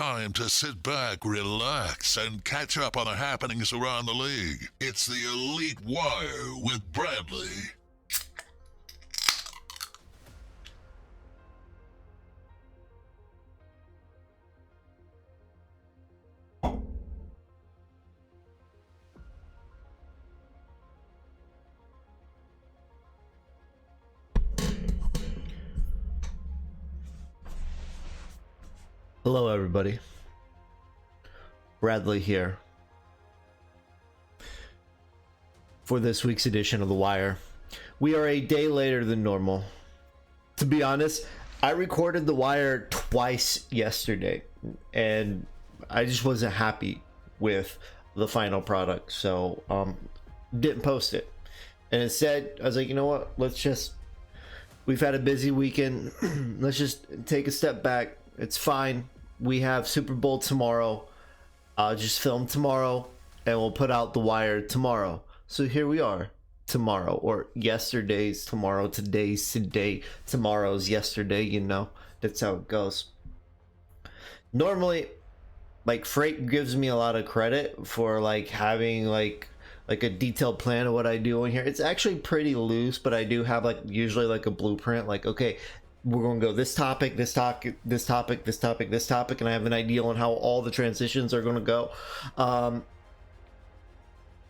time to sit back, relax, and catch up on the happenings around the league. It's the Elite Wire with Bradley. Hello everybody, Bradley here for this week's edition of The Wire. We are a day later than normal. To be honest, I recorded The Wire twice yesterday and I just wasn't happy with the final product, so didn't post it. And instead, I was like, you know what, we've had a busy weekend, let's just take a step back. It's fine. We have Super Bowl tomorrow. I'll just film tomorrow and we'll put out The Wire tomorrow. So here we are tomorrow, or yesterday's tomorrow, today's today, tomorrow's yesterday, you know, that's how it goes. Normally, like, Freight gives me a lot of credit for like having like a detailed plan of what I do in here. It's actually pretty loose, but I do have like usually like a blueprint, like, okay, we're going to go this topic, this topic, this topic, this topic, this topic, and I have an idea on how all the transitions are going to go.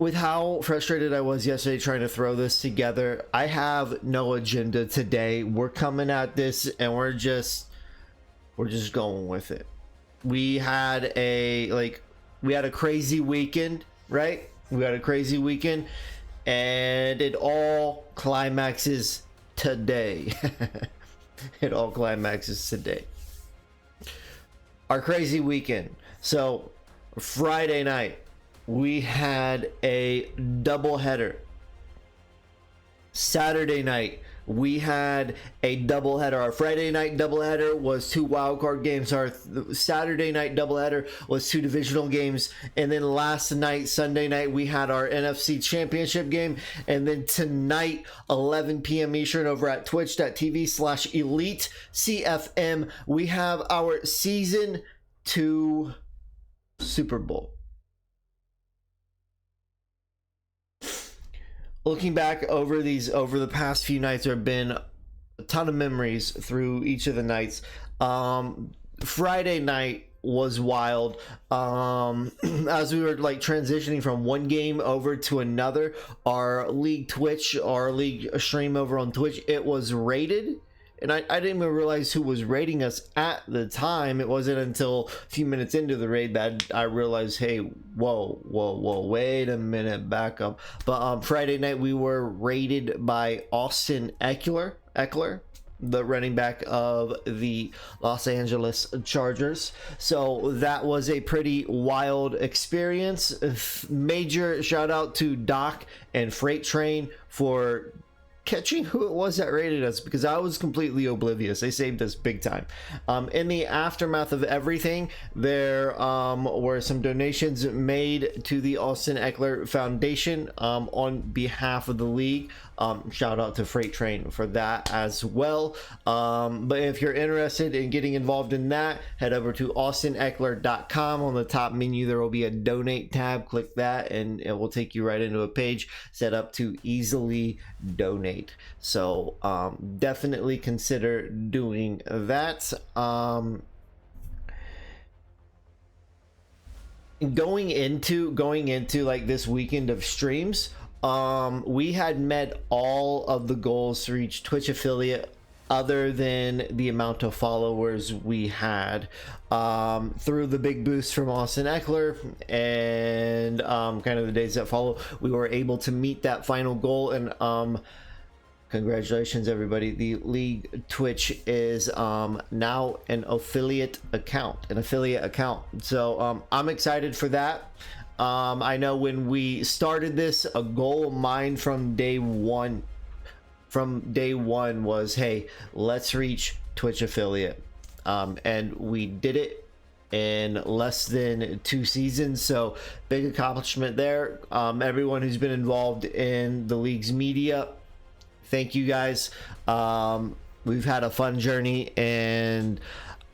With how frustrated I was yesterday trying to throw this together, I have no agenda today. We're coming at this and we're just going with it. We had a crazy weekend, right? We had a crazy weekend and it all climaxes today. It all climaxes today. Our crazy weekend. So Friday night we had a doubleheader. Saturday night we had a doubleheader. Our Friday night doubleheader was 2 wildcard games. Our Saturday night doubleheader was 2 divisional games. And then last night, Sunday night, we had our NFC Championship game. And then tonight, 11 p.m. Eastern, over at twitch.tv/Elite CFM, we have our Season 2 Super Bowl. Looking back over the past few nights, there have been a ton of memories through each of the nights. Friday night was wild. As we were like transitioning from one game over to another, our league stream over on Twitch, it was rated. And I didn't even realize who was raiding us at the time. It wasn't until a few minutes into the raid that I realized, hey, whoa, wait a minute, back up. But Friday night we were raided by Austin Eckler, the running back of the Los Angeles Chargers. So that was a pretty wild experience. Major shout out to Doc and Freight Train for catching who it was that raided us, because I was completely oblivious. They saved us big time. In the aftermath of everything, there were some donations made to the Austin Eckler Foundation on behalf of the league. Shout out to Freight Train for that as well. But if you're interested in getting involved in that, head over to austineckler.com. On the top menu there will be a donate tab. Click that and it will take you right into a page set up to easily donate. So definitely consider doing that. Going into like this weekend of streams, we had met all of the goals to reach Twitch affiliate other than the amount of followers we had. Through the big boost from Austin Eckler and kind of the days that follow, we were able to meet that final goal. And congratulations everybody, the league Twitch is now an affiliate account. So I'm excited for that. I know when we started this, a goal of mine from day one was, hey, let's reach Twitch affiliate, and we did it in less than 2 seasons. So big accomplishment there. Everyone who's been involved in the league's media, thank you guys. We've had a fun journey, and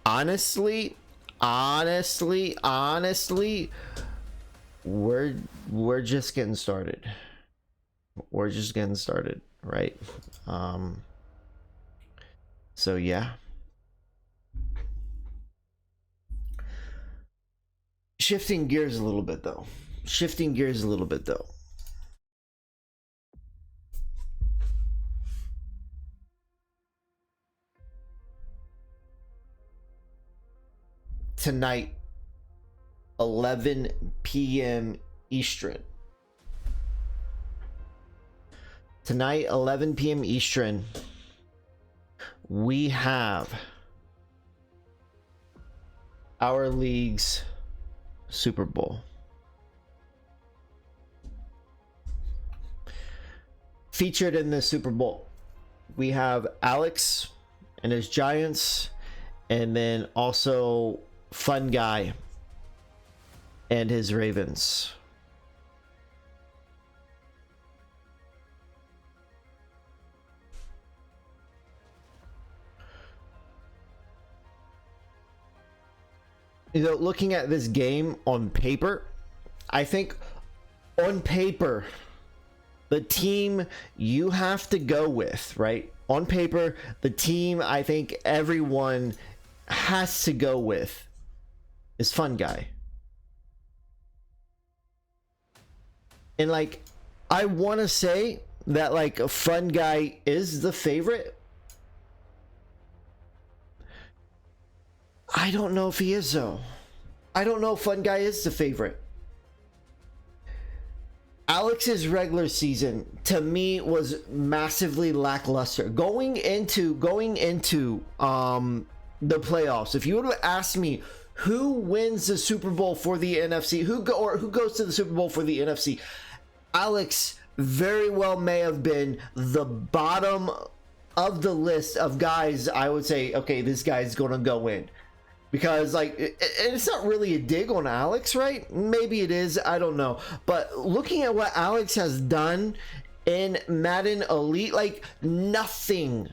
honestly, honestly, we're just getting started. We're just getting started, right? So yeah. Shifting gears a little bit though. Tonight, 11 p.m. Eastern. Tonight, 11 p.m. Eastern, we have our league's Super Bowl. Featured in the Super Bowl, we have Alex and his Giants, and then also Fun Guy and his Ravens. You know, looking at this game on paper, I think on paper, the team you have to go with, right? On paper, the team I think everyone has to go with is Fun Guy. And like, I want to say that like Fun Guy is the favorite. I don't know if he is though. I don't know if Fun Guy is the favorite. Alex's regular season to me was massively lackluster. Going into the playoffs, if you would have asked me who wins the Super Bowl for the NFC, who goes to the Super Bowl for the NFC, Alex very well may have been the bottom of the list of guys I would say, okay, this guy's gonna go in. Because like it's not really a dig on Alex, right? Maybe it is, I don't know. But looking at what Alex has done in Madden Elite, like nothing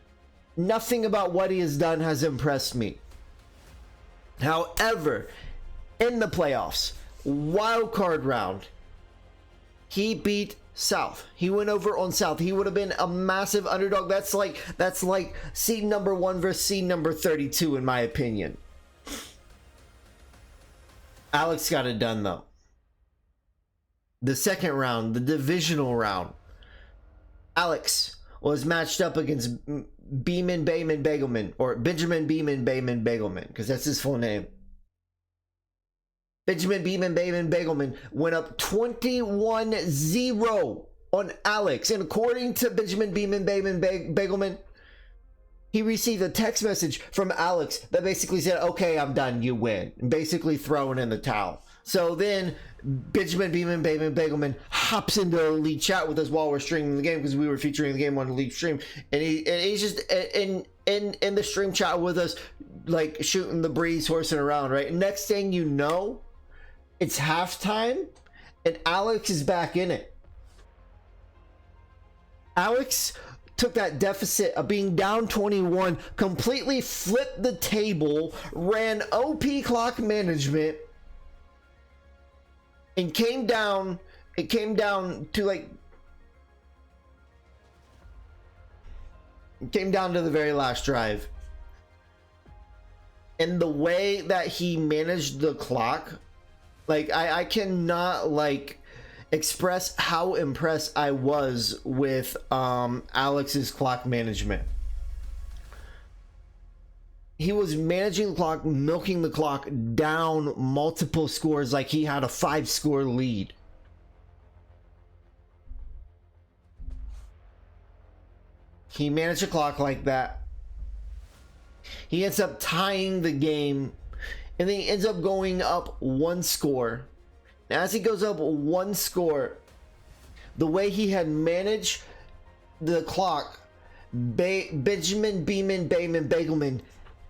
about what he has done has impressed me. However, in the playoffs, wild card round, he beat South. He went over on South. He would have been a massive underdog. That's like seed number 1 versus seed number 32 in my opinion. Alex got it done though. The second round, the divisional round, Alex was matched up against Beeman Bayman Begelman, or Benjamin Beeman Bayman Begelman, because that's his full name. Benjamin Beeman Bayman Begelman went up 21-0 on Alex, and according to Benjamin Beeman Bayman Begelman, he received a text message from Alex that basically said, okay, I'm done, you win. Basically throwing in the towel. So then Benjamin Beeman Begelman hops into the Elite chat with us while we're streaming the game, because we were featuring the game on the Elite stream. And he's just in the stream chat with us, like shooting the breeze, horsing around, right? Next thing you know, it's halftime and Alex is back in it. Alex took that deficit of being down 21, completely flipped the table, ran OP clock management, and came down to the very last drive. And the way that he managed the clock, like I cannot like express how impressed I was with Alex's clock management. He was managing the clock, milking the clock down multiple scores like he had a 5-score lead. He managed the clock like that. He ends up tying the game, and then he ends up going up 1 score. Now, as he goes up 1 score, the way he had managed the clock, Benjamin Beeman Bayman Begelman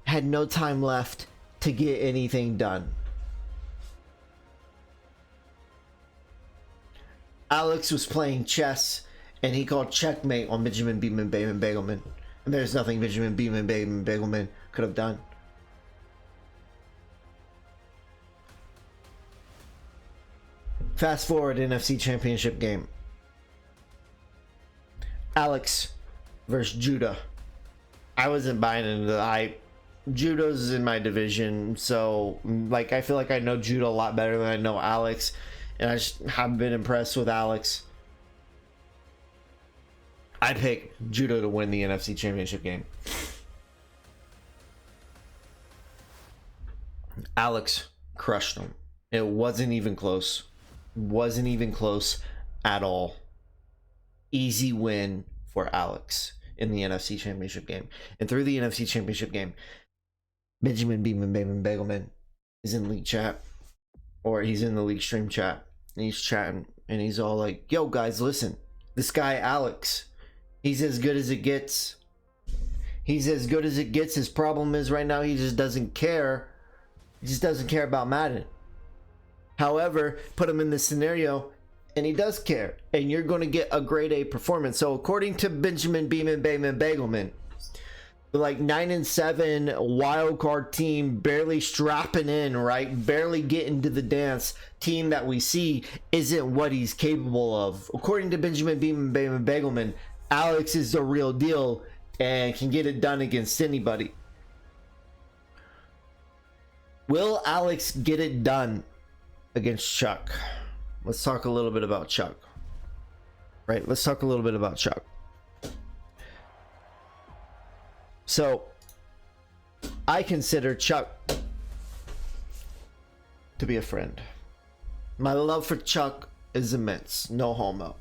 had no time left to get anything done. Alex was playing chess, and he called checkmate on Benjamin Beeman Bayman Begelman. And there's nothing Benjamin Beeman Bayman Begelman could have done. Fast forward, NFC Championship game. Alex versus Judah. I wasn't buying into the hype. Judah's in my division, so like I feel like I know Judah a lot better than I know Alex, and I just haven't been impressed with Alex. I pick Judah to win the NFC Championship game. Alex crushed him. It wasn't even close. Wasn't even close at all. Easy win for Alex in the NFC Championship game. And through the NFC Championship game, Benjamin Begelman is in league chat, or he's in the league stream chat, and he's chatting, and he's all like, yo guys, listen, this guy Alex, he's as good as it gets. He's as good as it gets. His problem is right now he just doesn't care. He just doesn't care about Madden. However, put him in this scenario and he does care, and you're going to get a grade A performance. So according to Benjamin Begelman, like 9-7 wild card team, barely strapping in, right? Barely getting to the dance team that we see isn't what he's capable of. According to Benjamin Begelman, Alex is the real deal and can get it done against anybody. Will Alex get it done against Chuck? Let's talk a little bit about Chuck. Right, let's talk a little bit about Chuck. So, I consider Chuck to be a friend. My love for Chuck is immense. No homo.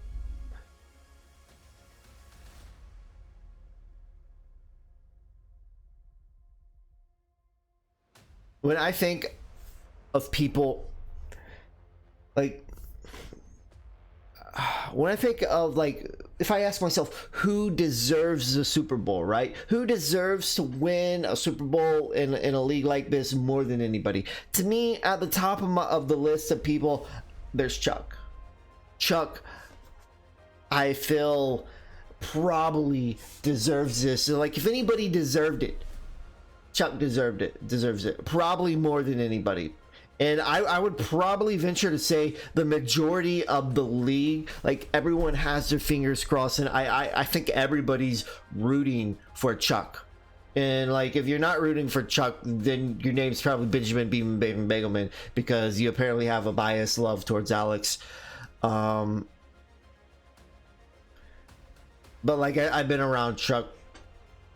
When I think of people, like, when I think of, like, if I ask myself who deserves the Super Bowl, right? Who deserves to win a Super Bowl in a league like this more than anybody? To me, at the top of the list of people, there's Chuck. Chuck, I feel, probably deserves this. So, like, if anybody deserved it, Chuck deserves it. Probably more than anybody. And I would probably venture to say the majority of the league, like, everyone has their fingers crossed, and I think everybody's rooting for Chuck. And, like, if you're not rooting for Chuck, then your name's probably Benjamin Begelman, because you apparently have a biased love towards Alex. But, like, I've been around Chuck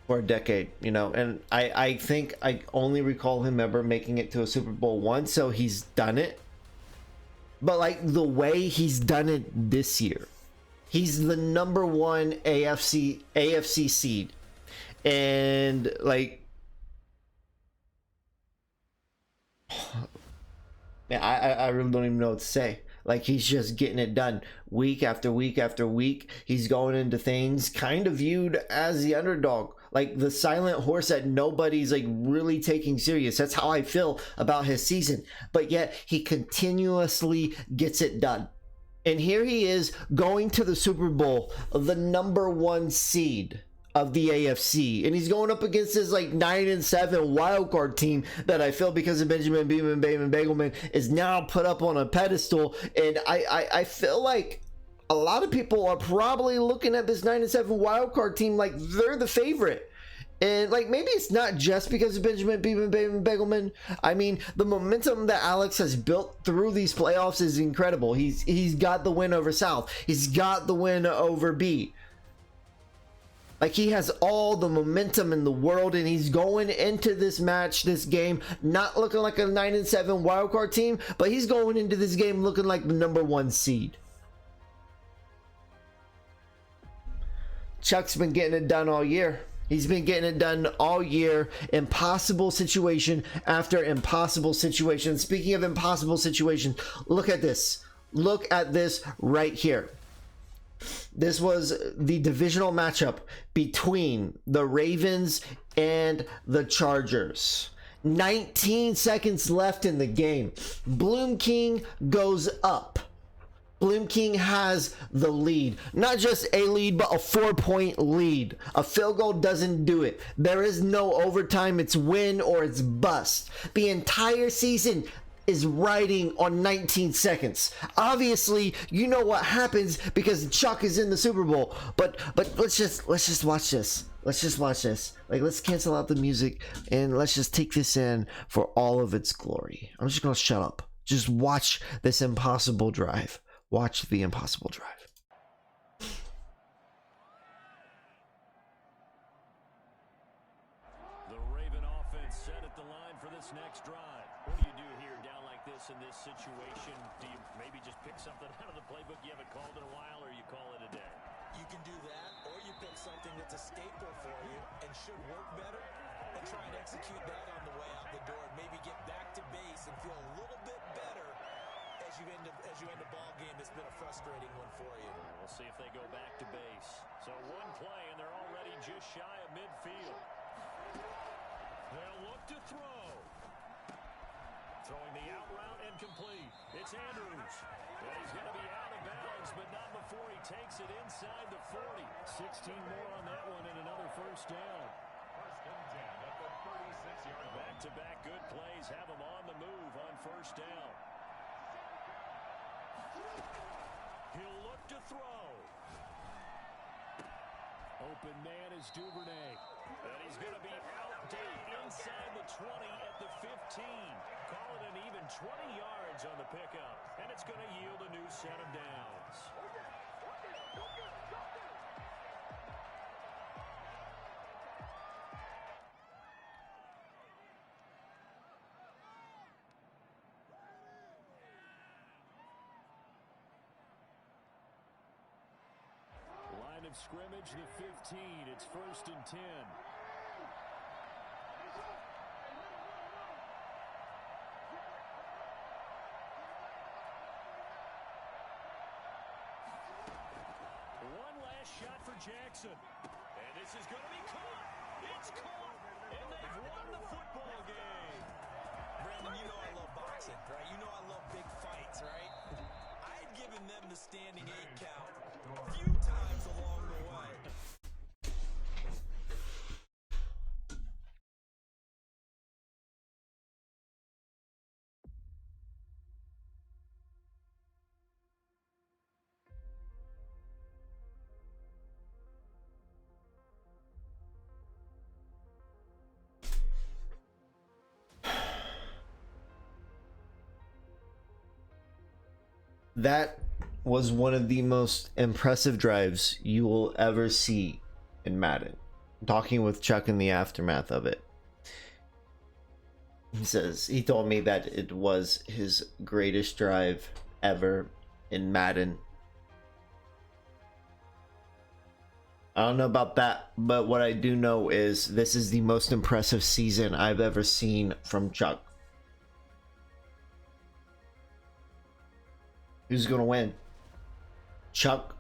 for a decade, you know, and I think I only recall him ever making it to a Super Bowl once, so he's done it. But, like, the way he's done it this year, he's the number one AFC seed, and, like, man, I really don't even know what to say. Like, he's just getting it done week after week after week. He's going into things kind of viewed as the underdog, like the silent horse that nobody's, like, really taking serious. That's how I feel about his season. But yet he continuously gets it done. And here he is going to the Super Bowl, the number one seed of the AFC, and he's going up against this, like, 9-7 wild card team that I feel, because of Benjamin Begelman, is now put up on a pedestal. And I feel like a lot of people are probably looking at this 9-7 wild card team like they're the favorite. And, like, maybe it's not just because of Benjamin Begelman. I mean, the momentum that Alex has built through these playoffs is incredible. He's got the win over South. He's got the win over B. Like, he has all the momentum in the world, and he's going into this match, this game, not looking like a 9-7 wildcard team, but he's going into this game looking like the number one seed. Chuck's been getting it done all year. He's been getting it done all year. Impossible situation after impossible situation. Speaking of impossible situation, look at this. Look at this right here. This was the divisional matchup between the Ravens and the Chargers. 19 seconds left in the game. Bloom King goes up. Bloom King has the lead. Not just a lead, but a 4-point lead. A field goal doesn't do it. There is no overtime. It's win or it's bust. The entire season, is riding on 19 seconds. Obviously, you know what happens because Chuck is in the Super Bowl. But let's just watch this. Let's just watch this. Like, let's cancel out the music and let's just take this in for all of its glory. I'm just gonna shut up. Just watch this impossible drive. Watch the impossible drive. Next drive. What do you do here down like this in this situation? Do you maybe just pick something out of the playbook you haven't called in a while, or you call it a day? You can do that, or you pick something that's a staple for you and should work better and try and execute that on the way out the door and maybe get back to base and feel a little bit better as you end a ball game that's been a frustrating one for you. We'll see if they go back to base. So one play and they're already just shy of midfield. They'll look to throw. Throwing the out route and complete. It's Andrews. And he's going to be out of bounds, but not before he takes it inside the 40. 16 more on that one and another first down. First and 10 at the 36-yard line. Back-to-back good plays have him on the move on first down. He'll look to throw. Open man is Duvernay. And he's going to be out deep inside the 20 at the 15. Call it an even 20 yards on the pickup. And it's going to yield a new set of downs. Line of scrimmage, the 15. It's first and 10. One last shot for Jackson. And this is going to be caught. It's caught. And they've won the football game. Brandon, you know I love boxing, right? You know I love big fights, right? I had given them the standing 8 count a few times along the way. That was one of the most impressive drives you will ever see in Madden. Talking with Chuck in the aftermath of it, he told me that it was his greatest drive ever in Madden. I don't know about that, but what I do know is this is the most impressive season I've ever seen from Chuck. Who's gonna win? Chuck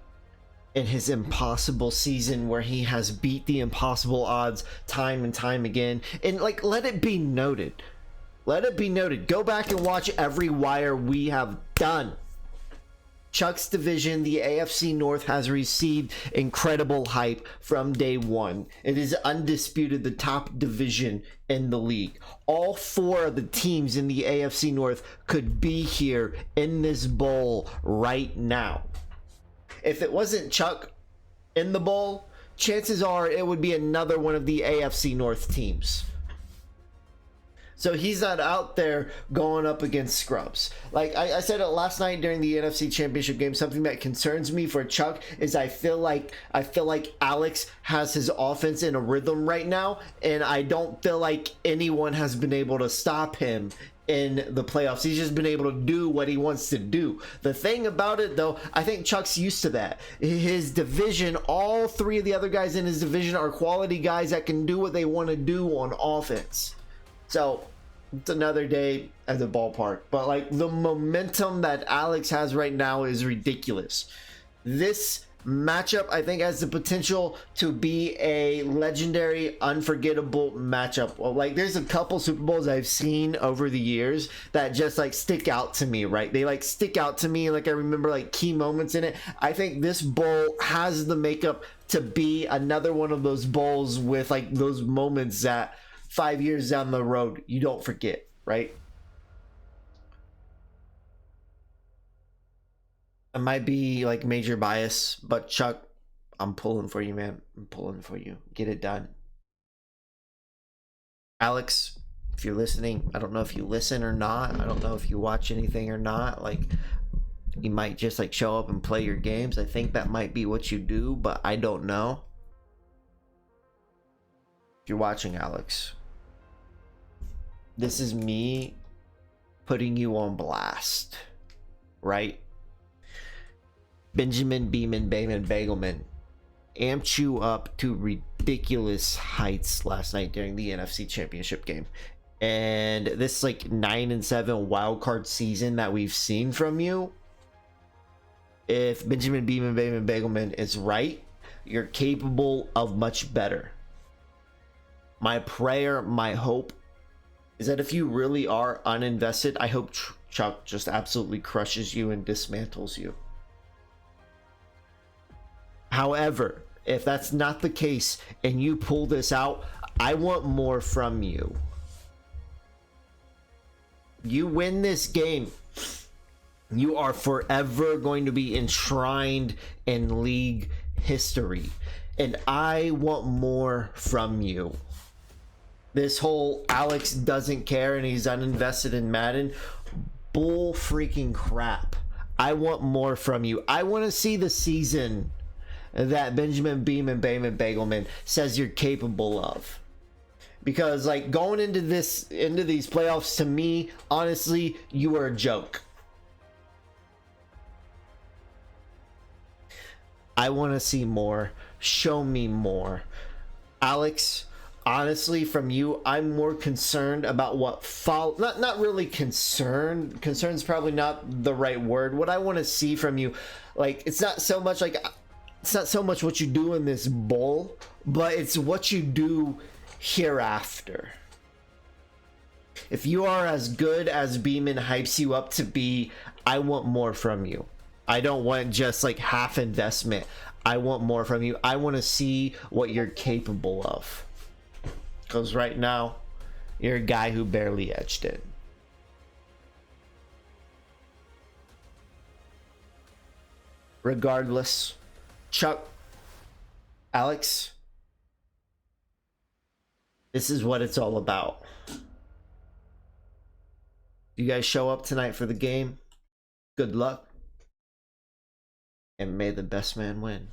in his impossible season where he has beat the impossible odds time and time again. And like, let it be noted. Let it be noted. Go back and watch every wire we have done. Chuck's division, the AFC North, has received incredible hype from day one. It is undisputed the top division in the league. All 4 of the teams in the AFC North could be here in this bowl right now. If it wasn't Chuck in the bowl, chances are it would be another one of the AFC North teams. So he's not out there going up against scrubs. Like I said it last night during the NFC Championship game, something that concerns me for Chuck is I feel like Alex has his offense in a rhythm right now, and I don't feel like anyone has been able to stop him in the playoffs. He's just been able to do what he wants to do. The thing about it, though, I think Chuck's used to that. His division, all 3 of the other guys in his division are quality guys that can do what they want to do on offense. So it's another day at the ballpark. But like, the momentum that Alex has right now is ridiculous. This matchup, I think, has the potential to be a legendary, unforgettable matchup. Well, like, there's a couple Super Bowls I've seen over the years that just like stick out to me, right? They like stick out to me. Like, I remember like key moments in it. I think this bowl has the makeup to be another one of those bowls with like those moments that 5 years down the road you don't forget, right? It might be like major bias, but Chuck, I'm pulling for you, man. I'm pulling for you. Get it done. Alex, if you're listening, I don't know if you listen or not. I don't know if you watch anything or not. Like, you might just like show up and play your games. I think that might be what you do, but I don't know. If you're watching, Alex, this is me putting you on blast, right? Benjamin Beeman Bagelman amped you up to ridiculous heights last night during the NFC Championship game. And this like 9-7 wild card season that we've seen from you, if Benjamin Beeman Bagelman is right, you're capable of much better. My prayer, my hope is that if you really are uninvested, I hope Chuck just absolutely crushes you and dismantles you. However, if that's not the case and you pull this out, I want more from you. You win this game, you are forever going to be enshrined in league history. And I want more from you. This whole Alex doesn't care and he's uninvested in Madden, bull freaking crap. I want more from you. I want to see the season that Benjamin Beeman Bagelman says you're capable of. Because like going into these playoffs, to me, honestly, you were a joke. I want to see more. Show me more. Alex, honestly, from you, I'm more concerned about what follow. Not really concerned. Concern's probably not the right word. What I want to see from you, like, it's not so much what you do in this bowl, but it's what you do hereafter. If you are as good as Beeman hypes you up to be, I want more from you. I don't want just like half investment. I want more from you. I want to see what you're capable of. Because right now, you're a guy who barely edged it. Regardless, Chuck, Alex, this is what it's all about. You guys show up tonight for the game. Good luck. And may the best man win.